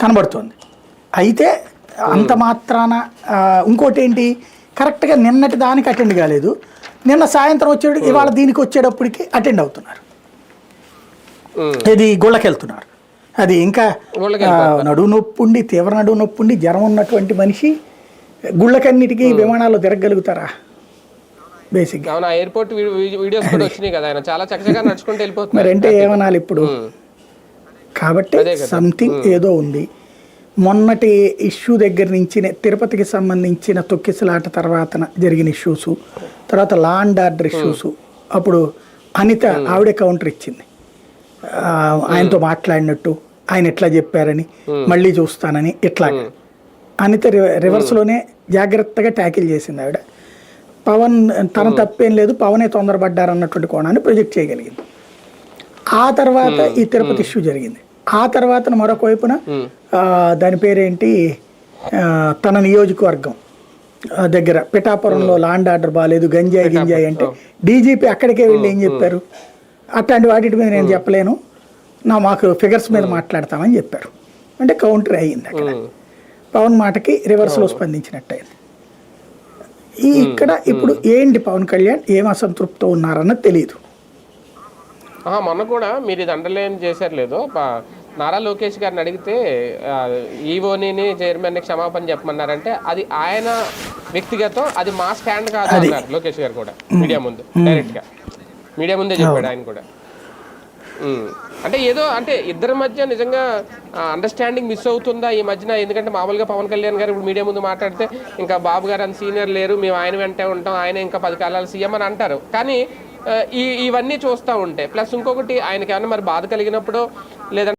కనబడుతోంది. అయితే అంత మాత్రాన ఇంకోటి ఏంటి, కరెక్ట్గా నిన్నటి దానికి అటెండ్ కాలేదు, నిన్న సాయంత్రం వచ్చేటప్పుడు ఇవాళ దీనికి వచ్చేటప్పటికి అటెండ్ అవుతున్నారు, ఇది గుళ్ళకెళ్తున్నారు. అది ఇంకా నడువు నొప్పి ఉండి, తీవ్ర నడువు నొప్పి ఉండి, జ్వరం ఉన్నటువంటి మనిషి గుళ్ళకన్నిటికీ విమానాల్లో తిరగలుగుతారా? బేసిక్గా ఎయిర్పోర్ట్ వీడియోస్ కూడా వచ్చినాయి కదా, ఆయన చాలా చక్కగా నడుచుకుంటూ వెళ్ళిపోతున్నారు. మరి అంటే ఏమనాలి ఇప్పుడు? కాబట్టి సంథింగ్ ఏదో ఉంది. మొన్నటి ఇష్యూ దగ్గర నుంచి తిరుపతికి సంబంధించిన తొక్కిసలాట తర్వాత జరిగిన ఇష్యూస్, తర్వాత లా అండ్ ఆర్డర్ ఇష్యూస్, అప్పుడు అనిత ఆవిడే కౌంటర్ ఇచ్చింది, ఆయనతో మాట్లాడినట్టు, ఆయన ఎట్లా చెప్పారని, మళ్ళీ చూస్తానని, ఇట్లా అనిత రివర్స్లోనే జాగ్రత్తగా ట్యాకిల్ చేసింది ఆవిడ. పవన్ తన తప్పేం లేదు, పవనే తొందరపడ్డారన్నటువంటి కోణాన్ని ప్రొజెక్ట్ చేయగలిగింది. ఆ తర్వాత ఈ తిరుపతి ఇష్యూ జరిగింది. ఆ తర్వాత మరొక వైపున దాని పేరేంటి, తన నియోజకవర్గం దగ్గర పిఠాపురంలో లా అండ్ ఆర్డర్ బాగాలేదు, గంజాయి అంటే డీజీపీ అక్కడికే వెళ్ళి ఏం చెప్పారు, అట్లాంటి వాటి మీద నేను చెప్పలేను, మాకు ఫిగర్స్ మీద మాట్లాడతామని చెప్పారు. అంటే కౌంటర్ అయ్యింది అక్కడ, పవన్ మాటకి రివర్స్లో స్పందించినట్టు అయింది. ఇక్కడ ఇప్పుడు ఏంటి, పవన్ కళ్యాణ్ ఏం అసంతృప్తితో ఉన్నారన్నది తెలియదు. మొన్న కూడా మీరు ఇది అండర్లైన్ చేశారు లేదు, నారా లోకేష్ గారిని అడిగితే ఈవోని చైర్మన్ని క్షమాపణ చెప్పమన్నారంటే అది ఆయన వ్యక్తిగతం, అది మా స్టాండ్ కాదు అన్నారు లోకేష్ గారు కూడా మీడియా ముందు, డైరెక్ట్గా మీడియా ముందే చెప్పాడు ఆయన కూడా. అంటే ఏదో అంటే ఇద్దరి మధ్య నిజంగా అండర్స్టాండింగ్ మిస్ అవుతుందా ఈ మధ్యన? ఎందుకంటే మామూలుగా పవన్ కళ్యాణ్ గారు ఇప్పుడు మీడియా ముందు మాట్లాడితే ఇంకా బాబు గారు అని సీనియర్ లేరు, మేము ఆయన వెంటే ఉంటాం, ఆయన ఇంకా 10 కాలాలు సీఎం అని అంటారు. కానీ ఇవన్నీ చూస్తూ ఉంటే ప్లస్ ఇంకొకటి ఆయనకి ఏమన్నా మరి బాధ కలిగినప్పుడు లేదంటే